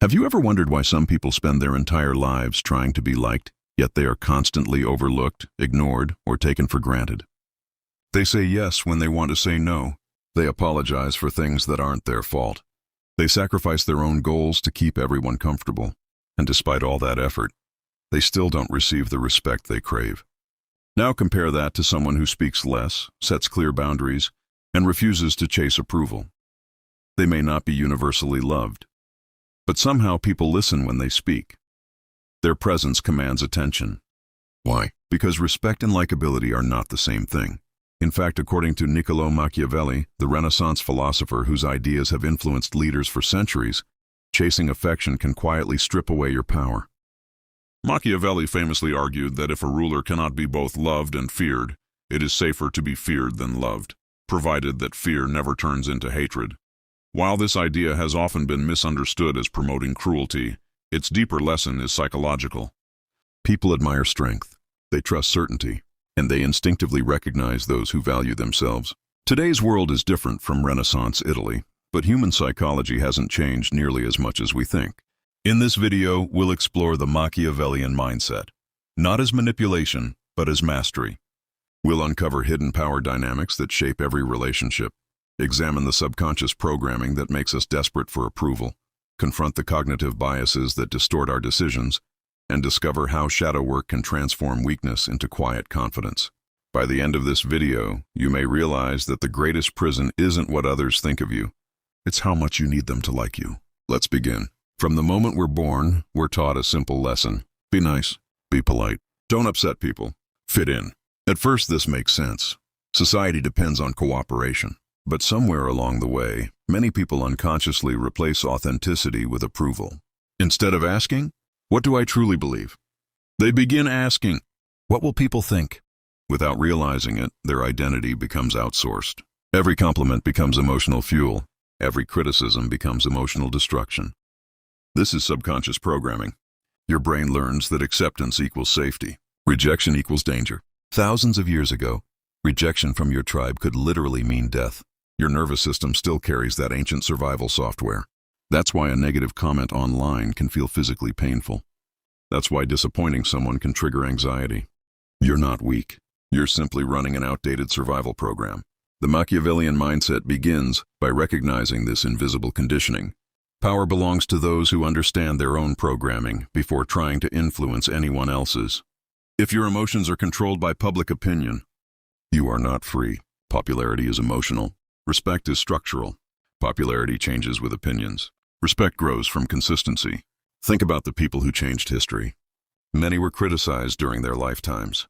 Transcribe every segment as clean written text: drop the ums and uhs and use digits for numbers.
Have you ever wondered why some people spend their entire lives trying to be liked, yet they are constantly overlooked, ignored, or taken for granted? They say yes when they want to say no. They apologize for things that aren't their fault. They sacrifice their own goals to keep everyone comfortable. And despite all that effort, they still don't receive the respect they crave. Now compare that to someone who speaks less, sets clear boundaries, and refuses to chase approval. They may not be universally loved, but somehow people listen when they speak. Their presence commands attention. Why? Because respect and likability are not the same thing. In fact, according to Niccolò Machiavelli, the Renaissance philosopher whose ideas have influenced leaders for centuries, chasing affection can quietly strip away your power. Machiavelli famously argued that if a ruler cannot be both loved and feared, it is safer to be feared than loved, provided that fear never turns into hatred. While this idea has often been misunderstood as promoting cruelty, its deeper lesson is psychological. People admire strength, they trust certainty, and they instinctively recognize those who value themselves. Today's world is different from Renaissance Italy, but human psychology hasn't changed nearly as much as we think. In this video, we'll explore the Machiavellian mindset, not as manipulation, but as mastery. We'll uncover hidden power dynamics that shape every relationship, examine the subconscious programming that makes us desperate for approval, confront the cognitive biases that distort our decisions, and discover how shadow work can transform weakness into quiet confidence. By the end of this video, you may realize that the greatest prison isn't what others think of you. It's how much you need them to like you. Let's begin. From the moment we're born, we're taught a simple lesson. Be nice, be polite, don't upset people, fit in. At first, this makes sense. Society depends on cooperation. But somewhere along the way, many people unconsciously replace authenticity with approval. Instead of asking, "What do I truly believe?" they begin asking, "What will people think?" Without realizing it, their identity becomes outsourced. Every compliment becomes emotional fuel. Every criticism becomes emotional destruction. This is subconscious programming. Your brain learns that acceptance equals safety. Rejection equals danger. Thousands of years ago, rejection from your tribe could literally mean death. Your nervous system still carries that ancient survival software. That's why a negative comment online can feel physically painful. That's why disappointing someone can trigger anxiety. You're not weak. You're simply running an outdated survival program. The Machiavellian mindset begins by recognizing this invisible conditioning. Power belongs to those who understand their own programming before trying to influence anyone else's. If your emotions are controlled by public opinion, you are not free. Popularity is emotional. Respect is structural. Popularity changes with opinions. Respect grows from consistency. Think about the people who changed history. Many were criticized during their lifetimes.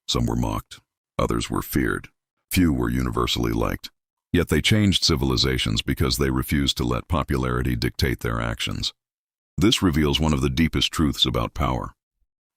Some were mocked. Others were feared. Few were universally liked. Yet they changed civilizations because they refused to let popularity dictate their actions. This reveals one of the deepest truths about power.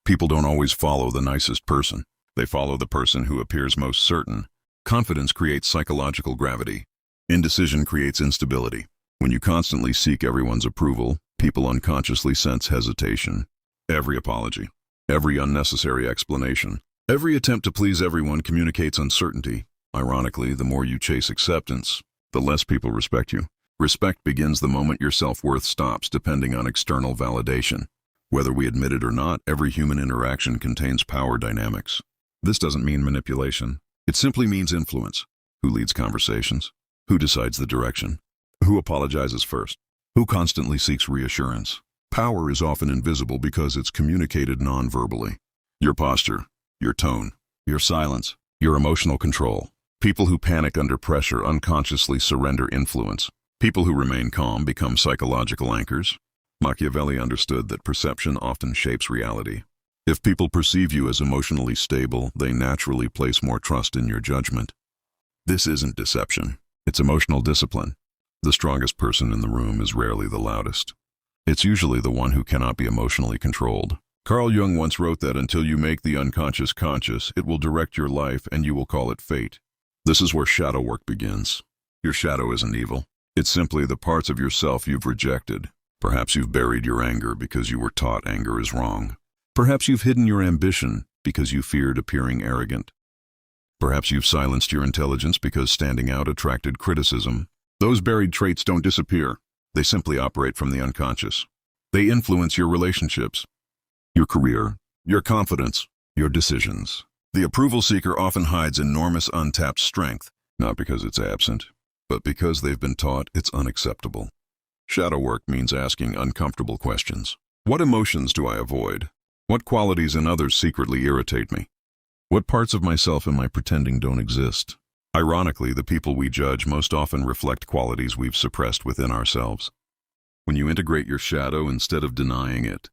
People don't always follow the nicest person. They follow the person who appears most certain. Confidence creates psychological gravity. Indecision creates instability. When you constantly seek everyone's approval, people unconsciously sense hesitation. Every apology, every unnecessary explanation, every attempt to please everyone communicates uncertainty. Ironically, the more you chase acceptance, the less people respect you. Respect begins the moment your self-worth stops depending on external validation. Whether we admit it or not, every human interaction contains power dynamics. This doesn't mean manipulation. It simply means influence. Who leads conversations? Who decides the direction? Who apologizes first? Who constantly seeks reassurance? Power is often invisible because it's communicated non-verbally. Your posture, your tone, your silence, your emotional control. People who panic under pressure unconsciously surrender influence. People who remain calm become psychological anchors. Machiavelli understood that perception often shapes reality. If people perceive you as emotionally stable, they naturally place more trust in your judgment. This isn't deception. It's emotional discipline. The strongest person in the room is rarely the loudest. It's usually the one who cannot be emotionally controlled. Carl Jung once wrote that until you make the unconscious conscious, it will direct your life and you will call it fate. This is where shadow work begins. Your shadow isn't evil. It's simply the parts of yourself you've rejected. Perhaps you've buried your anger because you were taught anger is wrong. Perhaps you've hidden your ambition because you feared appearing arrogant. Perhaps you've silenced your intelligence because standing out attracted criticism. Those buried traits don't disappear. They simply operate from the unconscious. They influence your relationships, your career, your confidence, your decisions. The approval seeker often hides enormous untapped strength, not because it's absent, but because they've been taught it's unacceptable. Shadow work means asking uncomfortable questions. What emotions do I avoid? What qualities in others secretly irritate me? What parts of myself am I pretending don't exist? Ironically, the people we judge most often reflect qualities we've suppressed within ourselves. When you integrate your shadow instead of denying it,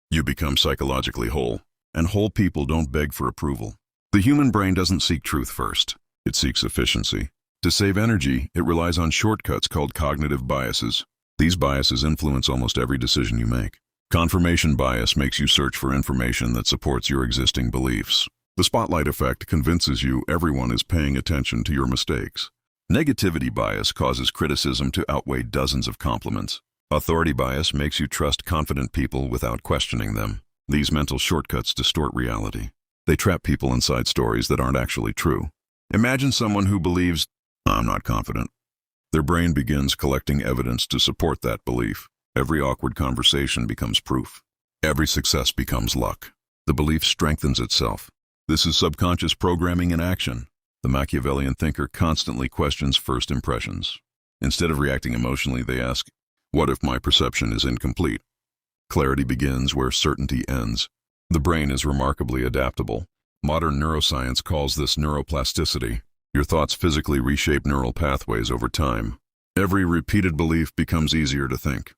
you become psychologically whole, and whole people don't beg for approval. The human brain doesn't seek truth first. It seeks efficiency. To save energy, it relies on shortcuts called cognitive biases. These biases influence almost every decision you make. Confirmation bias makes you search for information that supports your existing beliefs. The spotlight effect convinces you everyone is paying attention to your mistakes. Negativity bias causes criticism to outweigh dozens of compliments. Authority bias makes you trust confident people without questioning them. These mental shortcuts distort reality. They trap people inside stories that aren't actually true. Imagine someone who believes, "I'm not confident." Their brain begins collecting evidence to support that belief. Every awkward conversation becomes proof. Every success becomes luck. The belief strengthens itself. This is subconscious programming in action. The Machiavellian thinker constantly questions first impressions. Instead of reacting emotionally, they ask, "What if my perception is incomplete?" Clarity begins where certainty ends. The brain is remarkably adaptable. Modern neuroscience calls this neuroplasticity. Your thoughts physically reshape neural pathways over time. Every repeated belief becomes easier to think.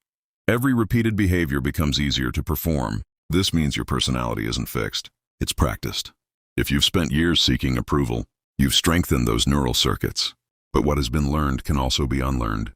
Every repeated behavior becomes easier to perform. This means your personality isn't fixed. It's practiced. If you've spent years seeking approval, you've strengthened those neural circuits. But what has been learned can also be unlearned.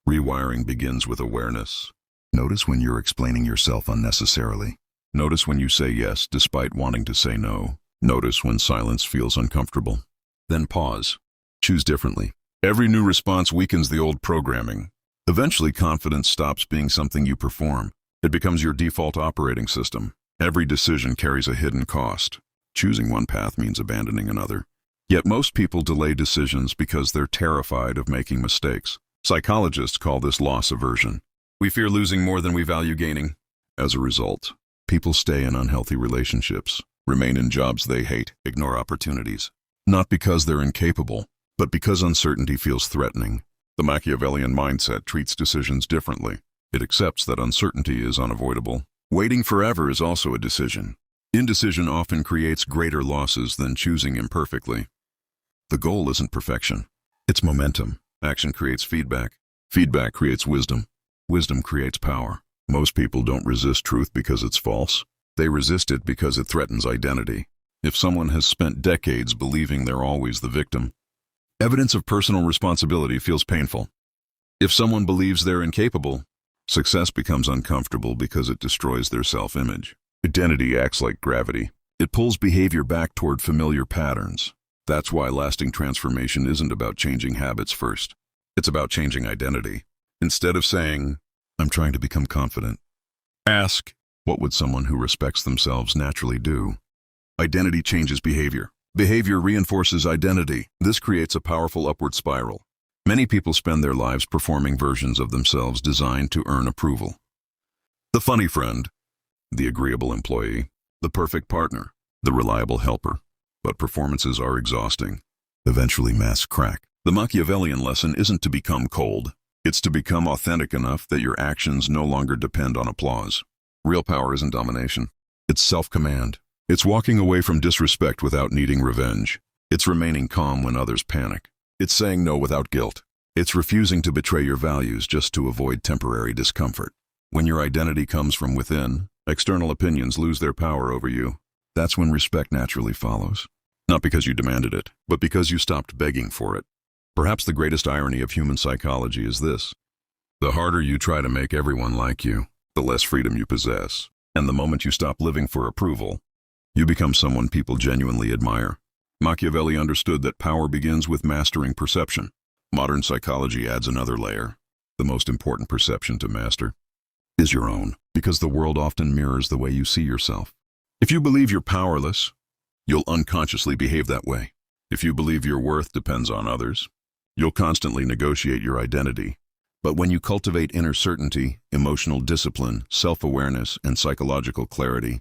Rewiring begins with awareness. Notice when you're explaining yourself unnecessarily. Notice when you say yes despite wanting to say no. Notice when silence feels uncomfortable. Then pause. Choose differently. Every new response weakens the old programming. Eventually, confidence stops being something you perform. It becomes your default operating system. Every decision carries a hidden cost. Choosing one path means abandoning another. Yet most people delay decisions because they're terrified of making mistakes. Psychologists call this loss aversion. We fear losing more than we value gaining. As a result, people stay in unhealthy relationships, remain in jobs they hate, ignore opportunities. Not because they're incapable, but because uncertainty feels threatening. The Machiavellian mindset treats decisions differently. It accepts that uncertainty is unavoidable. Waiting forever is also a decision. Indecision often creates greater losses than choosing imperfectly. The goal isn't perfection. It's momentum. Action creates feedback. Feedback creates wisdom. Wisdom creates power. Most people don't resist truth because it's false. They resist it because it threatens identity. If someone has spent decades believing they're always the victim, evidence of personal responsibility feels painful. If someone believes they're incapable, success becomes uncomfortable because it destroys their self-image. Identity acts like gravity. It pulls behavior back toward familiar patterns. That's why lasting transformation isn't about changing habits first. It's about changing identity. Instead of saying, "I'm trying to become confident," ask, "What would someone who respects themselves naturally do?" Identity changes behavior. Behavior reinforces identity. This creates a powerful upward spiral. Many people spend their lives performing versions of themselves designed to earn approval. The funny friend, the agreeable employee, the perfect partner, the reliable helper. But performances are exhausting. Eventually masks crack. The Machiavellian lesson isn't to become cold. It's to become authentic enough that your actions no longer depend on applause. Real power isn't domination. It's self-command. It's walking away from disrespect without needing revenge. It's remaining calm when others panic. It's saying no without guilt. It's refusing to betray your values just to avoid temporary discomfort. When your identity comes from within, external opinions lose their power over you. That's when respect naturally follows. Not because you demanded it, but because you stopped begging for it. Perhaps the greatest irony of human psychology is this. The harder you try to make everyone like you, the less freedom you possess. And the moment you stop living for approval, you become someone people genuinely admire. Machiavelli understood that power begins with mastering perception. Modern psychology adds another layer. The most important perception to master is your own, because the world often mirrors the way you see yourself. If you believe you're powerless, you'll unconsciously behave that way. If you believe your worth depends on others, you'll constantly negotiate your identity. But when you cultivate inner certainty, emotional discipline, self-awareness, and psychological clarity,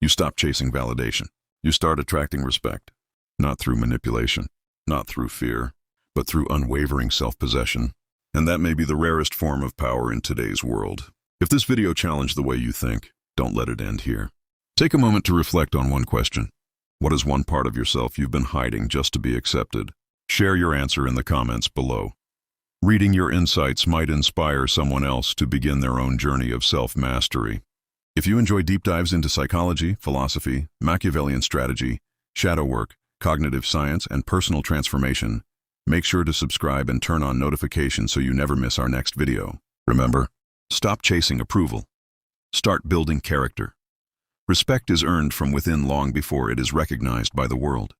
you stop chasing validation. You start attracting respect, not through manipulation, not through fear, but through unwavering self-possession. And that may be the rarest form of power in today's world. If this video challenged the way you think, don't let it end here. Take a moment to reflect on one question. What is one part of yourself you've been hiding just to be accepted? Share your answer in the comments below. Reading your insights might inspire someone else to begin their own journey of self-mastery. If you enjoy deep dives into psychology, philosophy, Machiavellian strategy, shadow work, cognitive science, and personal transformation, make sure to subscribe and turn on notifications so you never miss our next video. Remember, stop chasing approval. Start building character. Respect is earned from within long before it is recognized by the world.